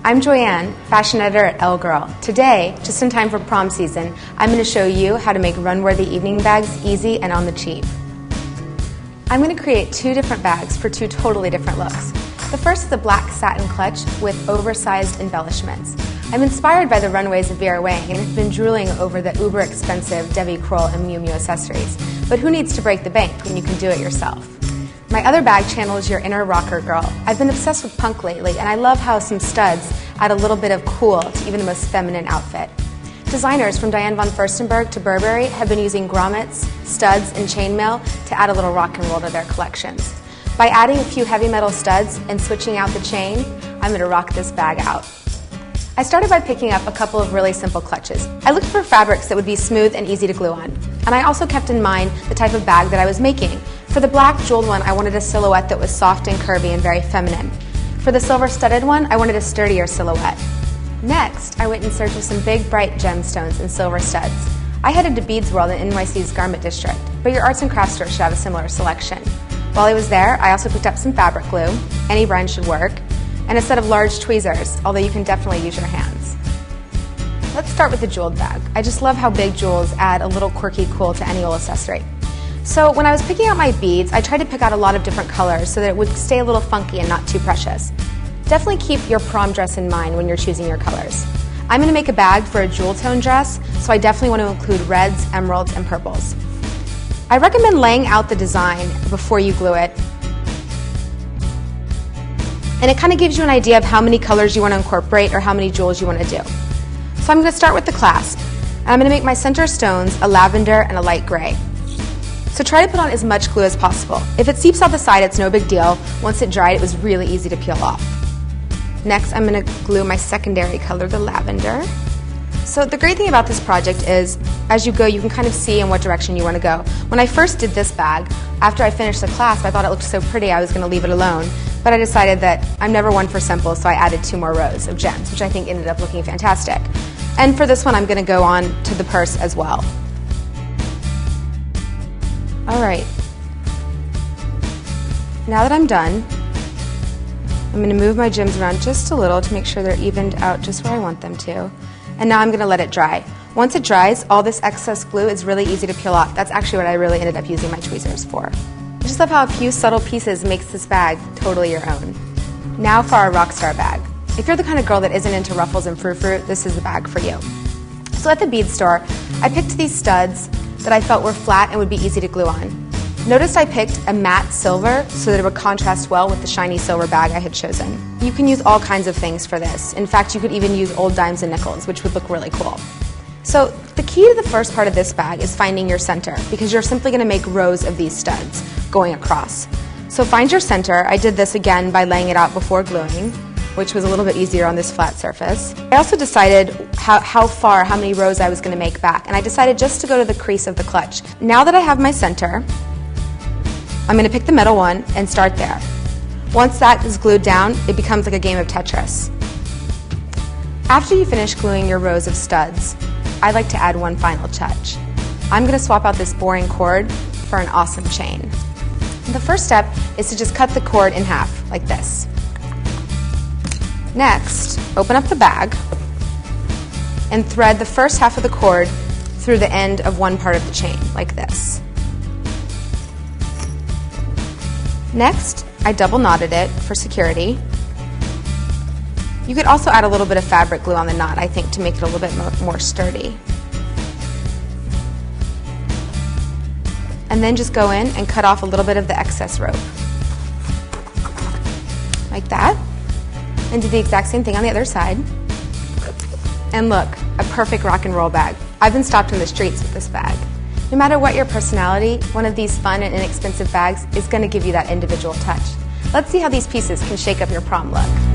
I'm Joyann, fashion editor at ELLEgirl. Today, just in time for prom season, I'm going to show you how to make run-worthy evening bags easy and on the cheap. I'm going to create two different bags for two totally different looks. The first is a black satin clutch with oversized embellishments. I'm inspired by the runways of Vera Wang and have been drooling over the uber-expensive Debbie Kroll and Miu Miu accessories. But who needs to break the bank when you can do it yourself? My other bag channels your inner rocker girl. I've been obsessed with punk lately, and I love how some studs add a little bit of cool to even the most feminine outfit. Designers from Diane von Furstenberg to Burberry have been using grommets, studs, and chainmail to add a little rock and roll to their collections. By adding a few heavy metal studs and switching out the chain, I'm going to rock this bag out. I started by picking up a couple of really simple clutches. I looked for fabrics that would be smooth and easy to glue on. And I also kept in mind the type of bag that I was making. For the black jeweled one, I wanted a silhouette that was soft and curvy and very feminine. For the silver studded one, I wanted a sturdier silhouette. Next, I went in search of some big, bright gemstones and silver studs. I headed to Beads World in NYC's Garment District, but your arts and crafts store should have a similar selection. While I was there, I also picked up some fabric glue, any brand should work, and a set of large tweezers, although you can definitely use your hands. Let's start with the jeweled bag. I just love how big jewels add a little quirky cool to any old accessory. So when I was picking out my beads, I tried to pick out a lot of different colors so that it would stay a little funky and not too precious. Definitely keep your prom dress in mind when you're choosing your colors. I'm going to make a bag for a jewel tone dress, so I definitely want to include reds, emeralds, and purples. I recommend laying out the design before you glue it, and it kind of gives you an idea of how many colors you want to incorporate or how many jewels you want to do. So I'm going to start with the clasp, and I'm going to make my center stones a lavender and a light gray. So try to put on as much glue as possible. If it seeps out the side, it's no big deal. Once it dried, it was really easy to peel off. Next, I'm going to glue my secondary color, the lavender. So the great thing about this project is, as you go, you can kind of see in what direction you want to go. When I first did this bag, after I finished the clasp, I thought it looked so pretty I was going to leave it alone. But I decided that I'm never one for simple, so I added 2 more rows of gems, which I think ended up looking fantastic. And for this one, I'm going to go on to the purse as well. All right. Now that I'm done, I'm going to move my gems around just a little to make sure they're evened out just where I want them to. And now I'm going to let it dry. Once it dries, all this excess glue is really easy to peel off. That's actually what I really ended up using my tweezers for. I just love how a few subtle pieces makes this bag totally your own. Now for our rockstar bag. If you're the kind of girl that isn't into ruffles and frou-frou, this is the bag for you. So at the bead store, I picked these studs that I felt were flat and would be easy to glue on. Notice I picked a matte silver so that it would contrast well with the shiny silver bag I had chosen. You can use all kinds of things for this. In fact, you could even use old dimes and nickels, which would look really cool. So the key to the first part of this bag is finding your center, because you're simply going to make rows of these studs going across. So find your center. I did this again by laying it out before gluing, which was a little bit easier on this flat surface. I also decided how many rows I was going to make back, and I decided just to go to the crease of the clutch. Now that I have my center, I'm going to pick the middle one and start there. Once that is glued down, it becomes like a game of Tetris. After you finish gluing your rows of studs, I like to add one final touch. I'm going to swap out this boring cord for an awesome chain. The first step is to just cut the cord in half, like this. Next, open up the bag and thread the first half of the cord through the end of one part of the chain, like this. Next, I double knotted it for security. You could also add a little bit of fabric glue on the knot, I think, to make it a little bit more sturdy. And then just go in and cut off a little bit of the excess rope. Like that. And do the exact same thing on the other side. And look, a perfect rock and roll bag. I've been stopped in the streets with this bag. No matter what your personality, one of these fun and inexpensive bags is going to give you that individual touch. Let's see how these pieces can shake up your prom look.